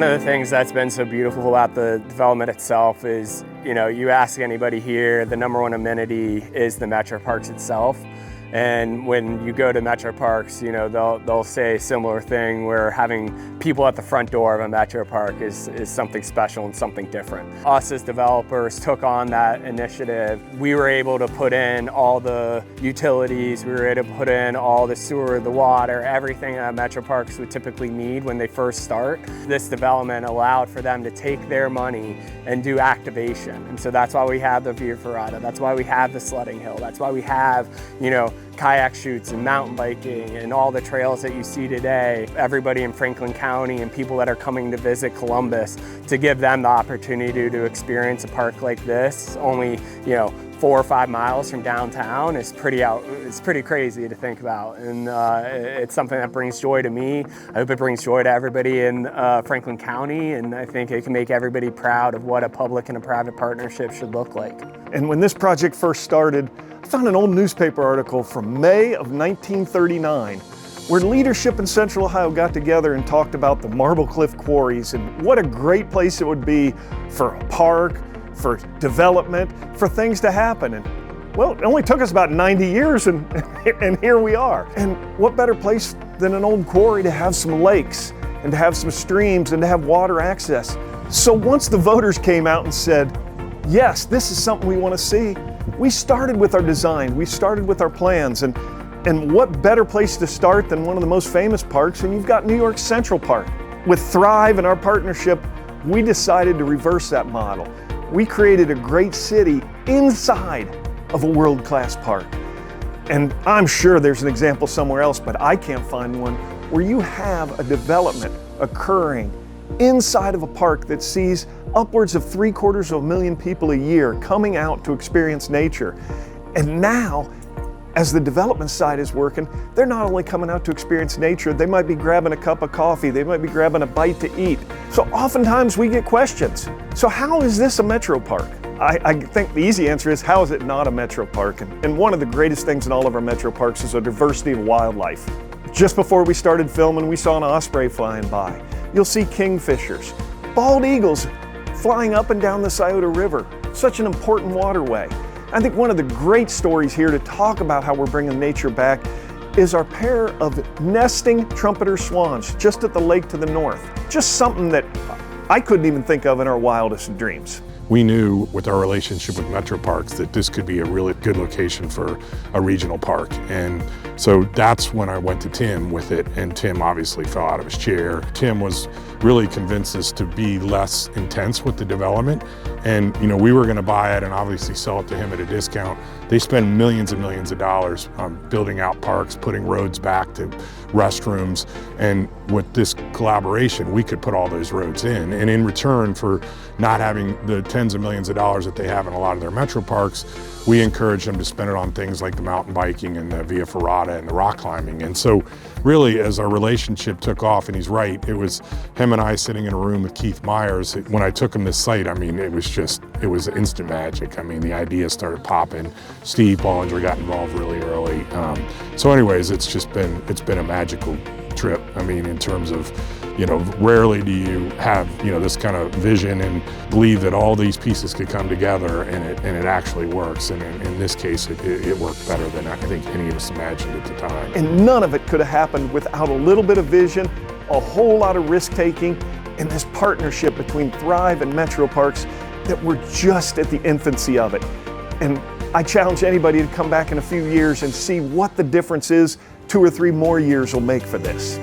One of the things that's been so beautiful about the development itself is, you ask anybody here, the number one amenity is the Metro Parks itself. And when you go to Metro Parks, they'll say a similar thing where having people at the front door of a Metro Park is something special and something different. Us as developers took on that initiative. We were able to put in all the utilities, we were able to put in all the sewer, the water, everything that Metro Parks would typically need when they first start. This development allowed for them to take their money and do activation. And so that's why we have the Via Ferrata, that's why we have the sledding hill, that's why we have, kayak chutes and mountain biking and all the trails that you see today. Everybody in Franklin County and people that are coming to visit Columbus, to give them the opportunity to experience a park like this, only 4 or 5 miles from downtown, is it's pretty crazy to think about. And it's something that brings joy to me. I hope it brings joy to everybody in Franklin County, and I think it can make everybody proud of what a public and a private partnership should look like. And when this project first started, I found an old newspaper article from May of 1939 where leadership in Central Ohio got together and talked about the Marble Cliff quarries and what a great place it would be for a park, for development, for things to happen. And well, it only took us about 90 years and here we are. And what better place than an old quarry to have some lakes and to have some streams and to have water access. So once the voters came out and said, yes, this is something we want to see, we started with our design, we started with our plans, and what better place to start than one of the most famous parks, and you've got New York Central Park. With Thrive and our partnership, we decided to reverse that model. We created a great city inside of a world-class park. And I'm sure there's an example somewhere else, but I can't find one where you have a development occurring inside of a park that sees upwards of 750,000 people a year coming out to experience nature. And now, as the development side is working, they're not only coming out to experience nature, they might be grabbing a cup of coffee, they might be grabbing a bite to eat. So oftentimes we get questions. So how is this a metro park? I think the easy answer is, how is it not a metro park? And one of the greatest things in all of our metro parks is a diversity of wildlife. Just before we started filming, we saw an osprey flying by. You'll see kingfishers, bald eagles flying up and down the Scioto River, such an important waterway. I think one of the great stories here to talk about how we're bringing nature back is our pair of nesting trumpeter swans just at the lake to the north. Just something that I couldn't even think of in our wildest dreams. We knew with our relationship with Metro Parks that this could be a really good location for a regional park. And so that's when I went to Tim with it, and Tim obviously fell out of his chair. Tim was really convinced us to be less intense with the development. And we were gonna buy it and obviously sell it to him at a discount. They spend millions and millions of dollars building out parks, putting roads back to restrooms. And with this collaboration, we could put all those roads in. And in return for not having the tens of millions of dollars that they have in a lot of their metro parks, we encourage them to spend it on things like the mountain biking and the Via Ferrata and the rock climbing. And so really, as our relationship took off, and he's right, it was him and I sitting in a room with Keith Myers. When I took him this site, it was instant magic. The ideas started popping. Steve Bollinger got involved really early. So anyways, it's been a magical trip. In terms of, rarely do you have, this kind of vision and believe that all these pieces could come together and it actually works. And in this case, it worked better than I think any of us imagined at the time. And none of it could have happened without a little bit of vision, a whole lot of risk taking, and this partnership between Thrive and Metro Parks that we're just at the infancy of it. And I challenge anybody to come back in a few years and see what the difference is 2 or 3 more years will make for this.